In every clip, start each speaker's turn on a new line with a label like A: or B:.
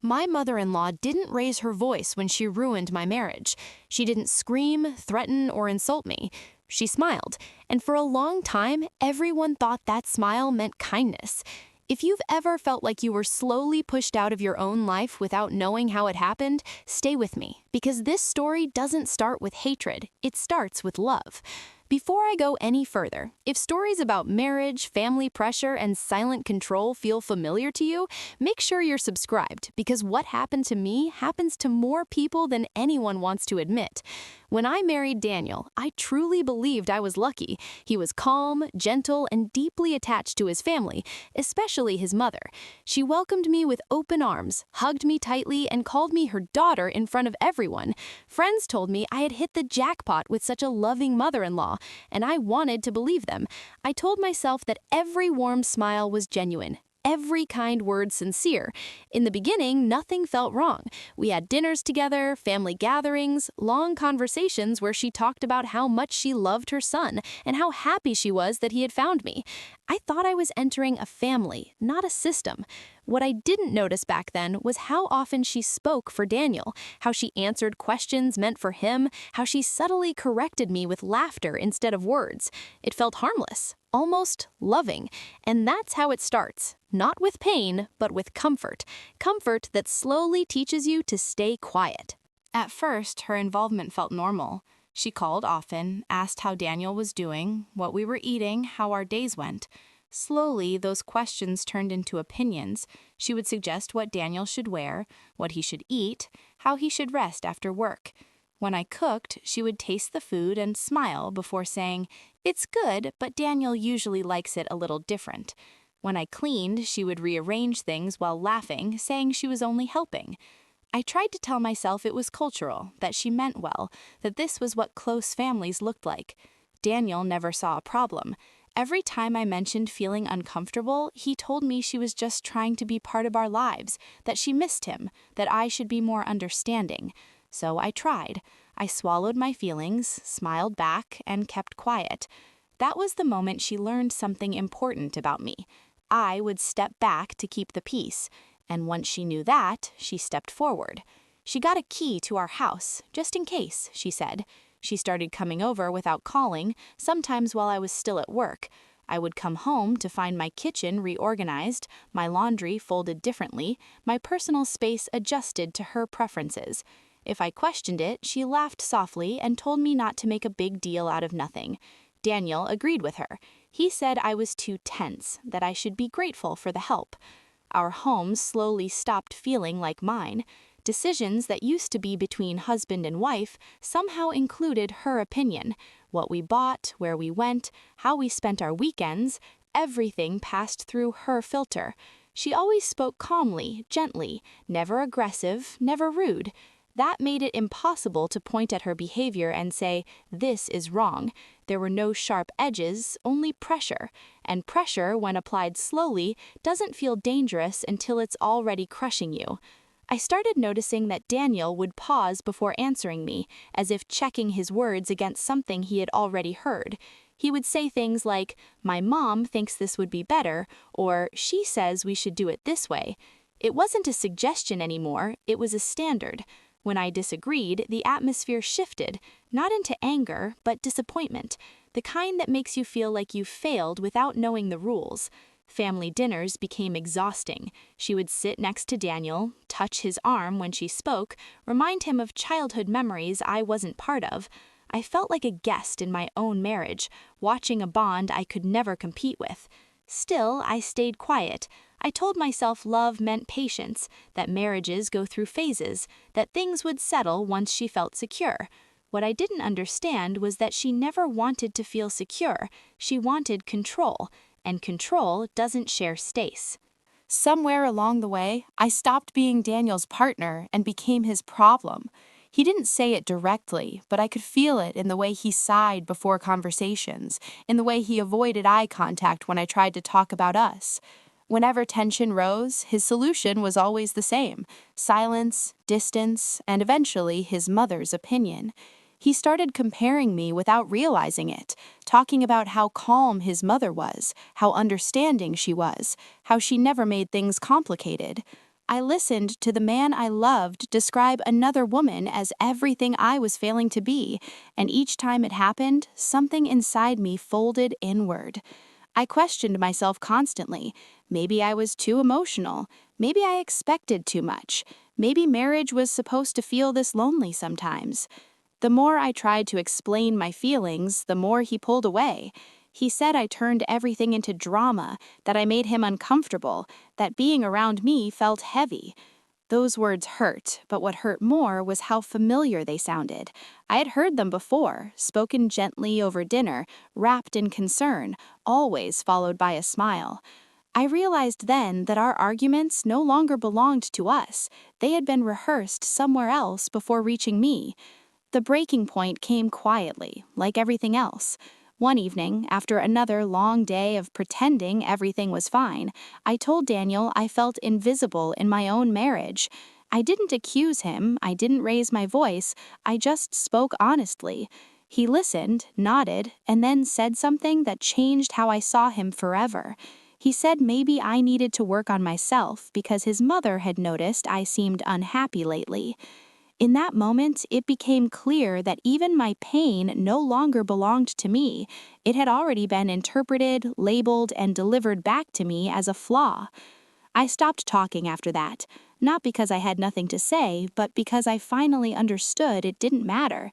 A: My mother-in-law didn't raise her voice when she ruined my marriage. She didn't scream, threaten, or insult me. She smiled, and for a long time, everyone thought that smile meant kindness. If you've ever felt like you were slowly pushed out of your own life without knowing how it happened, stay with me, because this story doesn't start with hatred, it starts with love. Before I go any further, if stories about marriage, family pressure, and silent control feel familiar to you, make sure you're subscribed, because what happened to me happens to more people than anyone wants to admit. When I married Daniel, I truly believed I was lucky. He was calm, gentle, and deeply attached to his family, especially his mother. She welcomed me with open arms, hugged me tightly, and called me her daughter in front of everyone. Friends told me I had hit the jackpot with such a loving mother-in-law, and I wanted to believe them. I told myself that every warm smile was genuine, every kind word sincere. In the beginning, nothing felt wrong. We had dinners together, family gatherings, long conversations where she talked about how much she loved her son and how happy she was that he had found me. I thought I was entering a family, not a system. What I didn't notice back then was how often she spoke for Daniel, how she answered questions meant for him, how she subtly corrected me with laughter instead of words. It felt harmless, almost loving, and that's how it starts. Not with pain, but with comfort. Comfort that slowly teaches you to stay quiet. At first, her involvement felt normal. She called often, asked how Daniel was doing, what we were eating, how our days went. Slowly, those questions turned into opinions. She would suggest what Daniel should wear, what he should eat, how he should rest after work. When I cooked, she would taste the food and smile before saying, "It's good, but Daniel usually likes it a little different." When I cleaned, she would rearrange things while laughing, saying she was only helping. I tried to tell myself it was cultural, that she meant well, that this was what close families looked like. Daniel never saw a problem. Every time I mentioned feeling uncomfortable, he told me she was just trying to be part of our lives, that she missed him, that I should be more understanding. So I tried. I swallowed my feelings, smiled back, and kept quiet. That was the moment she learned something important about me. I would step back to keep the peace, and once she knew that, she stepped forward. She got a key to our house, just in case, she said. She started coming over without calling, sometimes while I was still at work. I would come home to find my kitchen reorganized, my laundry folded differently, my personal space adjusted to her preferences. If I questioned it, she laughed softly and told me not to make a big deal out of nothing. Daniel agreed with her. He said I was too tense, that I should be grateful for the help. Our home slowly stopped feeling like mine. Decisions that used to be between husband and wife somehow included her opinion. What we bought, where we went, how we spent our weekends, everything passed through her filter. She always spoke calmly, gently, never aggressive, never rude. That made it impossible to point at her behavior and say, "This is wrong." There were no sharp edges, only pressure. And pressure, when applied slowly, doesn't feel dangerous until it's already crushing you. I started noticing that Daniel would pause before answering me, as if checking his words against something he had already heard. He would say things like, "My mom thinks this would be better," or "She says we should do it this way." It wasn't a suggestion anymore, it was a standard. When I disagreed, the atmosphere shifted, not into anger, but disappointment, the kind that makes you feel like you failed without knowing the rules. Family dinners became exhausting. She would sit next to Daniel, touch his arm when she spoke, remind him of childhood memories I wasn't part of. I felt like a guest in my own marriage, watching a bond I could never compete with. Still, I stayed quiet. I told myself love meant patience, that marriages go through phases, that things would settle once she felt secure. What I didn't understand was that she never wanted to feel secure. She wanted control, and control doesn't share space. Somewhere along the way, I stopped being Daniel's partner and became his problem. He didn't say it directly, but I could feel it in the way he sighed before conversations, in the way he avoided eye contact when I tried to talk about us. Whenever tension rose, his solution was always the same: silence, distance, and eventually his mother's opinion. He started comparing me without realizing it, talking about how calm his mother was, how understanding she was, how she never made things complicated.
B: I listened to the man I loved describe another woman as everything I was failing to be, and each time it happened, something inside me folded inward. I questioned myself constantly. Maybe I was too emotional. Maybe I expected too much. Maybe marriage was supposed to feel this lonely sometimes. The more I tried to explain my feelings, the more he pulled away. He said I turned everything into drama, that I made him uncomfortable, that being around me felt heavy. Those words hurt, but what hurt more was how familiar they sounded. I had heard them before, spoken gently over dinner, wrapped in concern, always followed by a smile. I realized then that our arguments no longer belonged to us. They had been rehearsed somewhere else before reaching me. The breaking point came quietly, like everything else. One evening, after another long day of pretending everything was fine, I told Daniel I felt invisible in my own marriage. I didn't accuse him, I didn't raise my voice, I just spoke honestly. He listened, nodded, and then said something that changed how I saw him forever. He said maybe I needed to work on myself because his mother had noticed I seemed unhappy lately. In that moment, it became clear that even my pain no longer belonged to me. It had already been interpreted, labeled, and delivered back to me as a flaw. I stopped talking after that, not because I had nothing to say, but because I finally understood it didn't matter.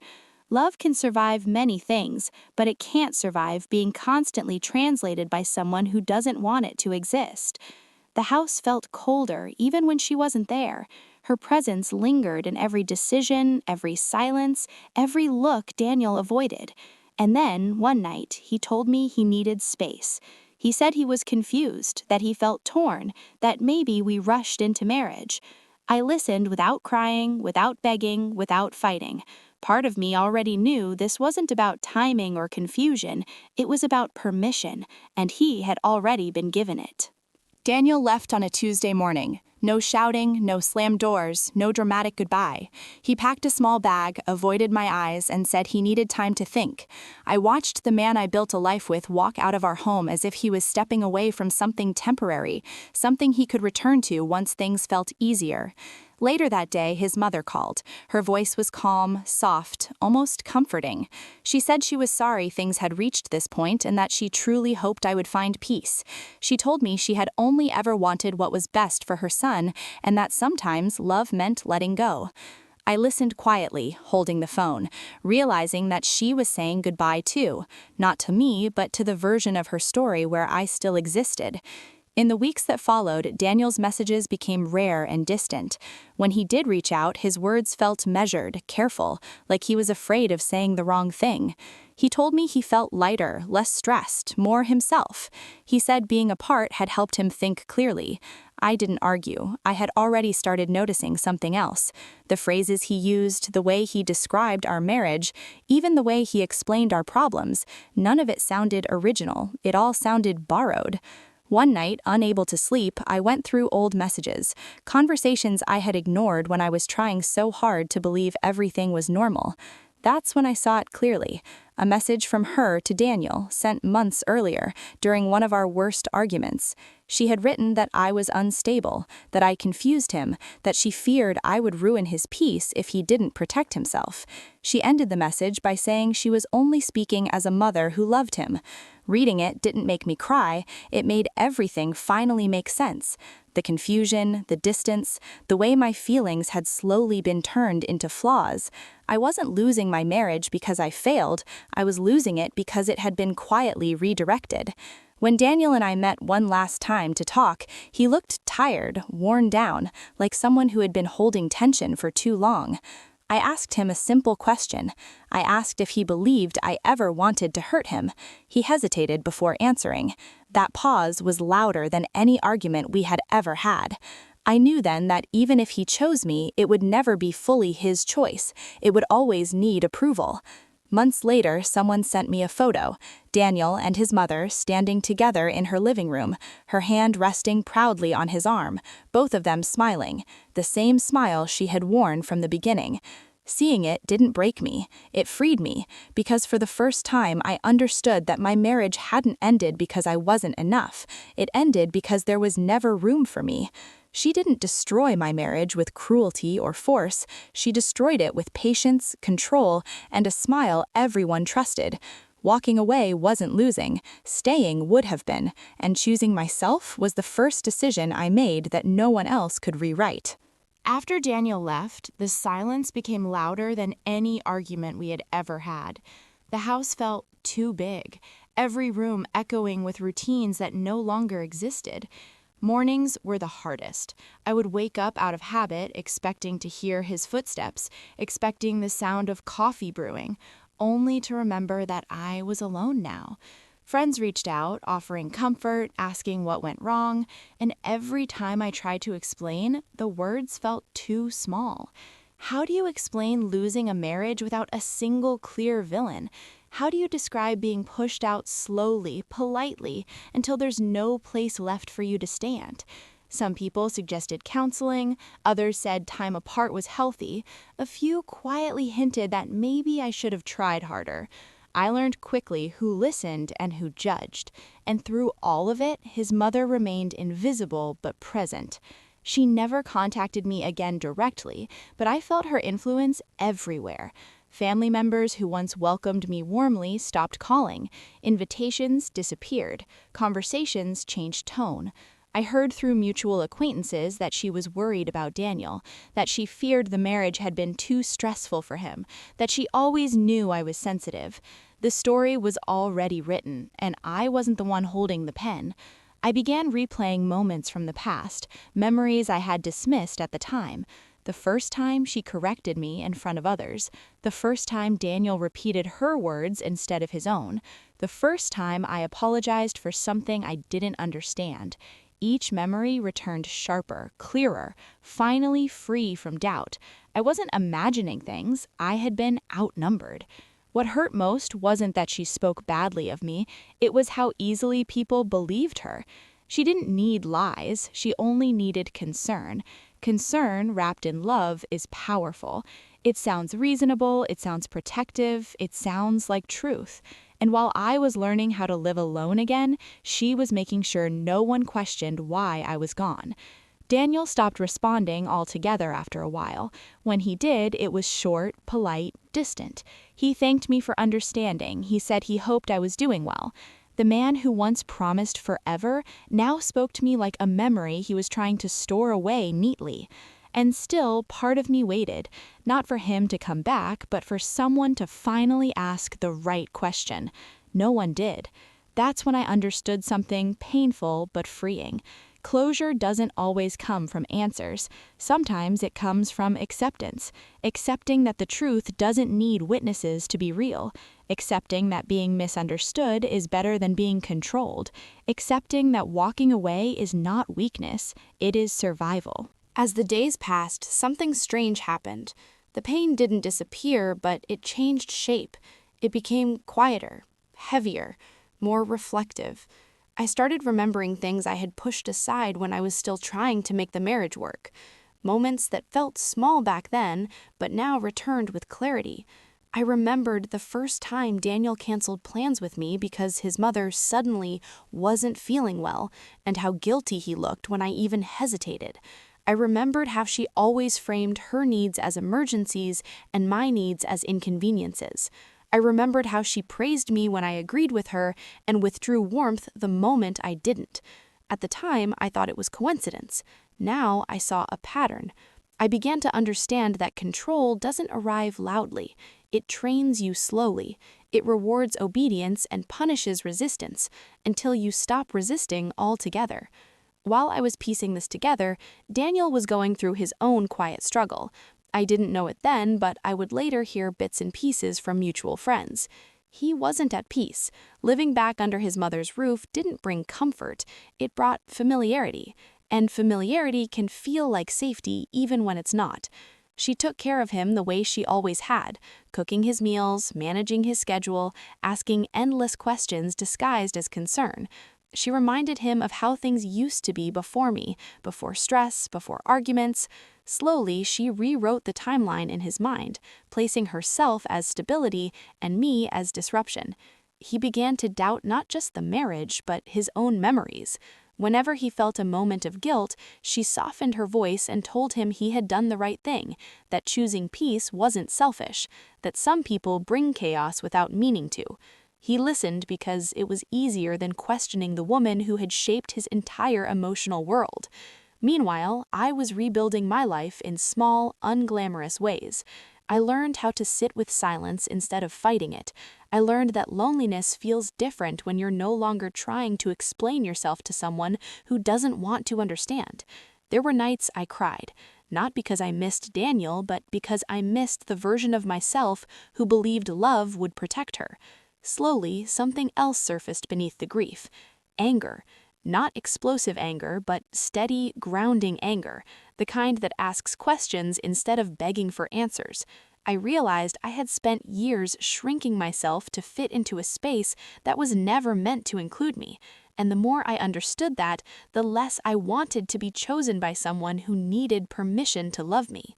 B: Love can survive many things, but it can't survive being constantly translated by someone who doesn't want it to exist. The house felt colder even when she wasn't there. Her presence lingered in every decision, every silence, every look Daniel avoided. And then, one night, he told me he needed space. He said he was confused, that he felt torn, that maybe we rushed into marriage. I listened without crying, without begging, without fighting. Part of me already knew this wasn't about timing or confusion, it was about permission, and he had already been given it.
C: Daniel left on a Tuesday morning. No shouting, no slammed doors, no dramatic goodbye. He packed a small bag, avoided my eyes, and said he needed time to think. I watched the man I built a life with walk out of our home as if he was stepping away from something temporary, something he could return to once things felt easier. Later that day, his mother called. Her voice was calm, soft, almost comforting. She said she was sorry things had reached this point and that she truly hoped I would find peace. She told me she had only ever wanted what was best for her son and that sometimes love meant letting go. I listened quietly, holding the phone, realizing that she was saying goodbye too, not to me, but to the version of her story where I still existed. In the weeks that followed, Daniel's messages became rare and distant. When he did reach out, his words felt measured, careful, like he was afraid of saying the wrong thing. He told me he felt lighter, less stressed, more himself. He said being apart had helped him think clearly. I didn't argue. I had already started noticing something else. The phrases he used, the way he described our marriage, even the way he explained our problems, none of it sounded original. It all sounded borrowed. One night, unable to sleep, I went through old messages, conversations I had ignored when I was trying so hard to believe everything was normal. That's when I saw it clearly. A message from her to Daniel, sent months earlier, during one of our worst arguments. She had written that I was unstable, that I confused him, that she feared I would ruin his peace if he didn't protect himself. She ended the message by saying she was only speaking as a mother who loved him. Reading it didn't make me cry, it made everything finally make sense. The confusion, the distance, the way my feelings had slowly been turned into flaws. I wasn't losing my marriage because I failed, I was losing it because it had been quietly redirected. When Daniel and I met one last time to talk, he looked tired, worn down, like someone who had been holding tension for too long. I asked him a simple question. I asked if he believed I ever wanted to hurt him. He hesitated before answering. That pause was louder than any argument we had ever had. I knew then that even if he chose me, it would never be fully his choice. It would always need approval. Months later, someone sent me a photo. Daniel and his mother standing together in her living room, her hand resting proudly on his arm, both of them smiling, the same smile she had worn from the beginning. Seeing it didn't break me, it freed me, because for the first time I understood that my marriage hadn't ended because I wasn't enough. It ended because there was never room for me. She didn't destroy my marriage with cruelty or force, she destroyed it with patience, control, and a smile everyone trusted. Walking away wasn't losing, staying would have been, and choosing myself was the first decision I made that no one else could rewrite.
B: After Daniel left, the silence became louder than any argument we had ever had. The house felt too big, every room echoing with routines that no longer existed. Mornings were the hardest. I would wake up out of habit, expecting to hear his footsteps, expecting the sound of coffee brewing, only to remember that I was alone now. Friends reached out, offering comfort, asking what went wrong, and every time I tried to explain, the words felt too small. How do you explain losing a marriage without a single clear villain? How do you describe being pushed out slowly, politely, until there's no place left for you to stand? Some people suggested counseling, others said time apart was healthy, a few quietly hinted that maybe I should have tried harder. I learned quickly who listened and who judged, and through all of it, his mother remained invisible but present. She never contacted me again directly, but I felt her influence everywhere. Family members who once welcomed me warmly stopped calling. Invitations disappeared. Conversations changed tone. I heard through mutual acquaintances that she was worried about Daniel, that she feared the marriage had been too stressful for him, that she always knew I was sensitive. The story was already written, and I wasn't the one holding the pen. I began replaying moments from the past, memories I had dismissed at the time. The first time she corrected me in front of others. The first time Daniel repeated her words instead of his own. The first time I apologized for something I didn't understand. Each memory returned sharper, clearer, finally free from doubt. I wasn't imagining things, I had been outnumbered. What hurt most wasn't that she spoke badly of me, it was how easily people believed her. She didn't need lies, she only needed concern. Concern wrapped in love is powerful. It sounds reasonable, it sounds protective, it sounds like truth. And while I was learning how to live alone again, she was making sure no one questioned why I was gone. Daniel stopped responding altogether after a while. When he did, it was short, polite, distant. He thanked me for understanding. He said he hoped I was doing well. The man who once promised forever now spoke to me like a memory he was trying to store away neatly. And still, part of me waited, not for him to come back, but for someone to finally ask the right question. No one did. That's when I understood something painful but freeing. Closure doesn't always come from answers. Sometimes it comes from acceptance. Accepting that the truth doesn't need witnesses to be real. Accepting that being misunderstood is better than being controlled. Accepting that walking away is not weakness, it is survival.
A: As the days passed, something strange happened. The pain didn't disappear, but it changed shape. It became quieter, heavier, more reflective. I started remembering things I had pushed aside when I was still trying to make the marriage work. Moments that felt small back then, but now returned with clarity. I remembered the first time Daniel canceled plans with me because his mother suddenly wasn't feeling well, and how guilty he looked when I even hesitated. I remembered how she always framed her needs as emergencies and my needs as inconveniences. I remembered how she praised me when I agreed with her and withdrew warmth the moment I didn't. At the time, I thought it was coincidence. Now I saw a pattern. I began to understand that control doesn't arrive loudly. It trains you slowly. It rewards obedience and punishes resistance until you stop resisting altogether. While I was piecing this together, Daniel was going through his own quiet struggle. I didn't know it then, but I would later hear bits and pieces from mutual friends. He wasn't at peace. Living back under his mother's roof didn't bring comfort. It brought familiarity. And familiarity can feel like safety even when it's not. She took care of him the way she always had, cooking his meals, managing his schedule, asking endless questions disguised as concern. She reminded him of how things used to be before me, before stress, before arguments. Slowly, she rewrote the timeline in his mind, placing herself as stability and me as disruption. He began to doubt not just the marriage, but his own memories.
B: Whenever he felt a moment of guilt, she softened her voice and told him he had done the right thing, that choosing peace wasn't selfish, that some people bring chaos without meaning to. He listened because it was easier than questioning the woman who had shaped his entire emotional world. Meanwhile, I was rebuilding my life in small, unglamorous ways. I learned how to sit with silence instead of fighting it. I learned that loneliness feels different when you're no longer trying to explain yourself to someone who doesn't want to understand. There were nights I cried, not because I missed Daniel, but because I missed the version of myself who believed love would protect her. Slowly, something else surfaced beneath the grief. Anger. Not explosive anger, but steady, grounding anger, the kind that asks questions instead of begging for answers. I realized I had spent years shrinking myself to fit into a space that was never meant to include me, and the more I understood that, the less I wanted to be chosen by someone who needed permission to love me.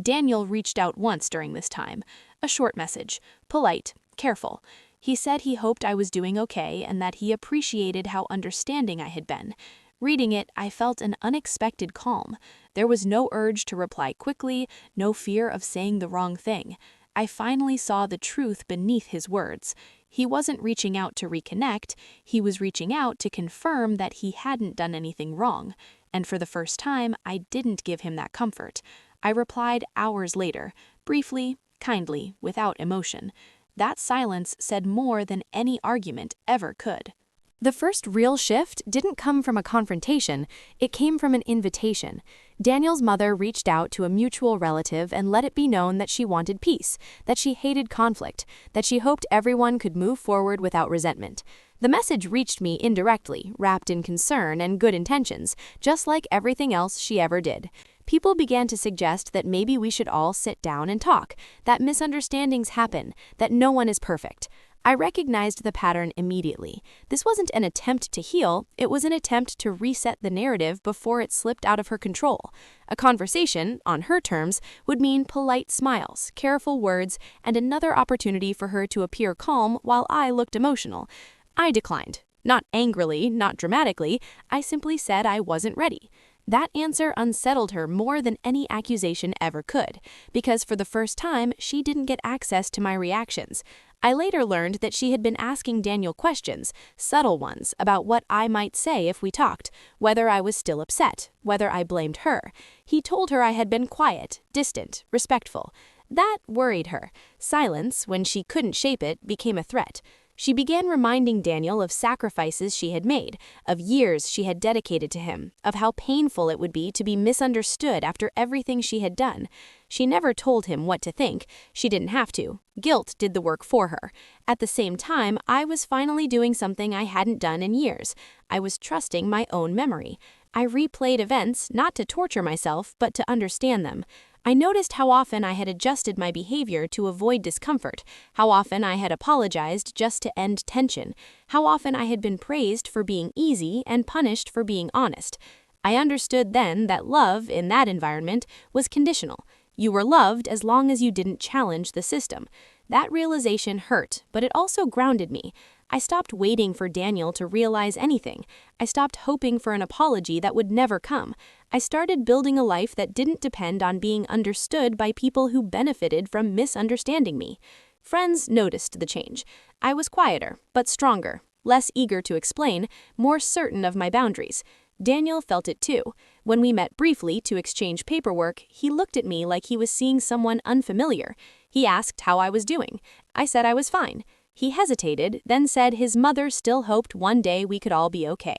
B: Daniel reached out once during this time, a short message, polite, careful. He said he hoped I was doing okay and that he appreciated how understanding I had been. Reading it, I felt an unexpected calm. There was no urge to reply quickly, no fear of saying the wrong thing. I finally saw the truth beneath his words. He wasn't reaching out to reconnect, he was reaching out to confirm that he hadn't done anything wrong. And for the first time, I didn't give him that comfort. I replied hours later, briefly, kindly, without emotion. That silence said more than any argument ever could.
A: The first real shift didn't come from a confrontation, it came from an invitation. Daniel's mother reached out to a mutual relative and let it be known that she wanted peace, that she hated conflict, that she hoped everyone could move forward without resentment. The message reached me indirectly, wrapped in concern and good intentions, just like everything else she ever did. People began to suggest that maybe we should all sit down and talk, that misunderstandings happen, that no one is perfect. I recognized the pattern immediately. This wasn't an attempt to heal, it was an attempt to reset the narrative before it slipped out of her control. A conversation, on her terms, would mean polite smiles, careful words, and another opportunity for her to appear calm while I looked emotional. I declined. Not angrily, not dramatically, I simply said I wasn't ready. That answer unsettled her more than any accusation ever could, because for the first time, she didn't get access to my reactions. I later learned that she had been asking Daniel questions, subtle ones, about what I might say if we talked, whether I was still upset, whether I blamed her. He told her I had been quiet, distant, respectful. That worried her. Silence, when she couldn't shape it, became a threat. She began reminding Daniel of sacrifices she had made, of years she had dedicated to him, of how painful it would be to be misunderstood after everything she had done. She never told him what to think. She didn't have to. Guilt did the work for her. At the same time, I was finally doing something I hadn't done in years. I was trusting my own memory. I replayed events, not to torture myself, but to understand them. I noticed how often I had adjusted my behavior to avoid discomfort, how often I had apologized just to end tension, how often I had been praised for being easy and punished for being honest. I understood then that love, in that environment, was conditional. You were loved as long as you didn't challenge the system. That realization hurt, but it also grounded me. I stopped waiting for Daniel to realize anything. I stopped hoping for an apology that would never come. I started building a life that didn't depend on being understood by people who benefited from misunderstanding me. Friends noticed the change. I was quieter, but stronger, less eager to explain, more certain of my boundaries. Daniel felt it too. When we met briefly to exchange paperwork, he looked at me like he was seeing someone unfamiliar. He asked how I was doing. I said I was fine. He hesitated, then said his mother still hoped one day we could all be okay.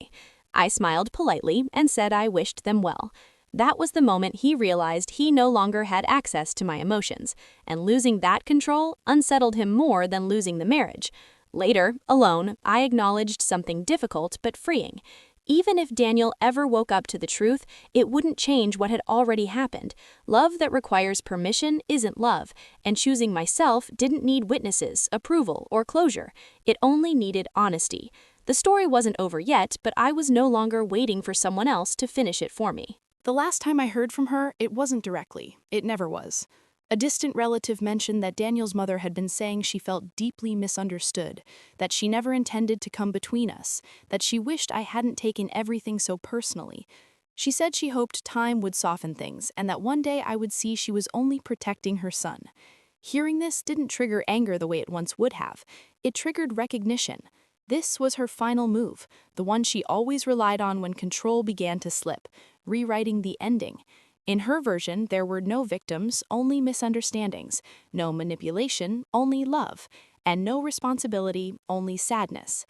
A: I smiled politely and said I wished them well. That was the moment he realized he no longer had access to my emotions, and losing that control unsettled him more than losing the marriage. Later, alone, I acknowledged something difficult but freeing. Even if Daniel ever woke up to the truth, it wouldn't change what had already happened. Love that requires permission isn't love, and choosing myself didn't need witnesses, approval, or closure. It only needed honesty. The story wasn't over yet, but I was no longer waiting for someone else to finish it for me.
C: The last time I heard from her, it wasn't directly. It never was.
B: A distant relative mentioned that Daniel's mother had been saying she felt deeply misunderstood, that she never intended to come between us, that she wished I hadn't taken everything so personally. She said she hoped time would soften things and that one day I would see she was only protecting her son. Hearing this didn't trigger anger the way it once would have. It triggered recognition. This was her final move, the one she always relied on when control began to slip, rewriting the ending. In her version, there were no victims, only misunderstandings, no manipulation, only love, and no responsibility, only sadness.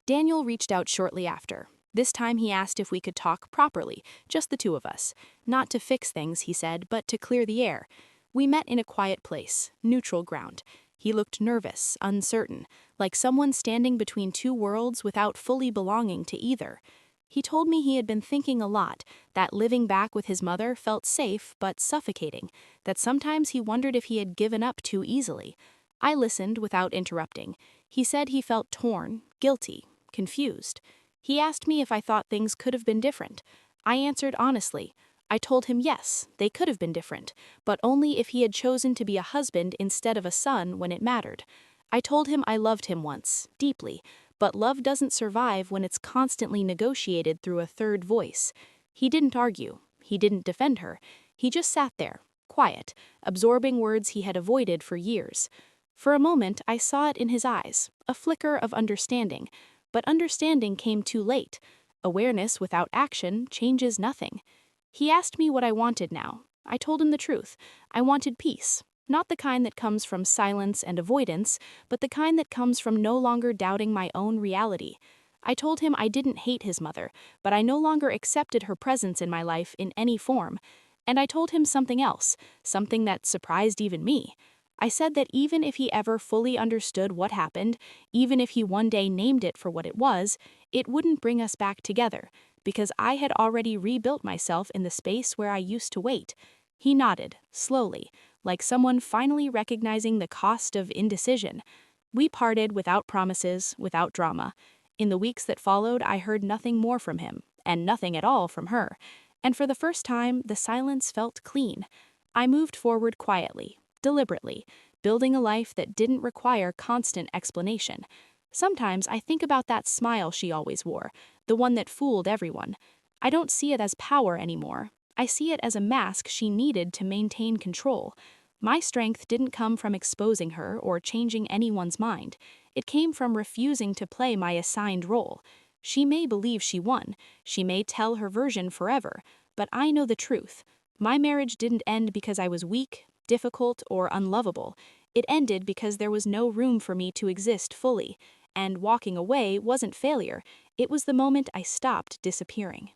B: Daniel reached out shortly after. This time he asked if we could talk properly, just the two of us. Not to fix things, he said, but to clear the air. We met in a quiet place, neutral ground. He looked nervous, uncertain, like someone standing between two worlds without fully belonging to either. He told me he had been thinking a lot, that living back with his mother felt safe but suffocating, that sometimes he wondered if he had given up too easily. I listened without interrupting. He said he felt torn, guilty, confused. He asked me if I thought things could have been different. I answered honestly. I told him yes, they could have been different, but only if he had chosen to be a husband instead of a son when it mattered. I told him I loved him once, deeply, but love doesn't survive when it's constantly negotiated through a third voice. He didn't argue. He didn't defend her. He just sat there, quiet, absorbing words he had avoided for years. For a moment, I saw it in his eyes, a flicker of understanding. But understanding came too late. Awareness without action changes nothing. He asked me what I wanted now. I told him the truth. I wanted peace. Not the kind that comes from silence and avoidance, but the kind that comes from no longer doubting my own reality. I told him I didn't hate his mother, but I no longer accepted her presence in my life in any form. And I told him something else, something that surprised even me. I said that even if he ever fully understood what happened, even if he one day named it for what it wouldn't bring us back together, because I had already rebuilt myself in the space where I used to wait. He nodded, slowly, like someone finally recognizing the cost of indecision. We parted without promises, without drama. In the weeks that followed, I heard nothing more from him, and nothing at all from her. And for the first time, the silence felt clean. I moved forward quietly, deliberately, building a life that didn't require constant explanation. Sometimes I think about that smile she always wore, the one that fooled everyone. I don't see it as power anymore. I see it as a mask she needed to maintain control. My strength didn't come from exposing her or changing anyone's mind. It came from refusing to play my assigned role. She may believe she won. She may tell her version forever. But I know the truth. My marriage didn't end because I was weak, difficult, or unlovable. It ended because there was no room for me to exist fully. And walking away wasn't failure. It was the moment I stopped disappearing.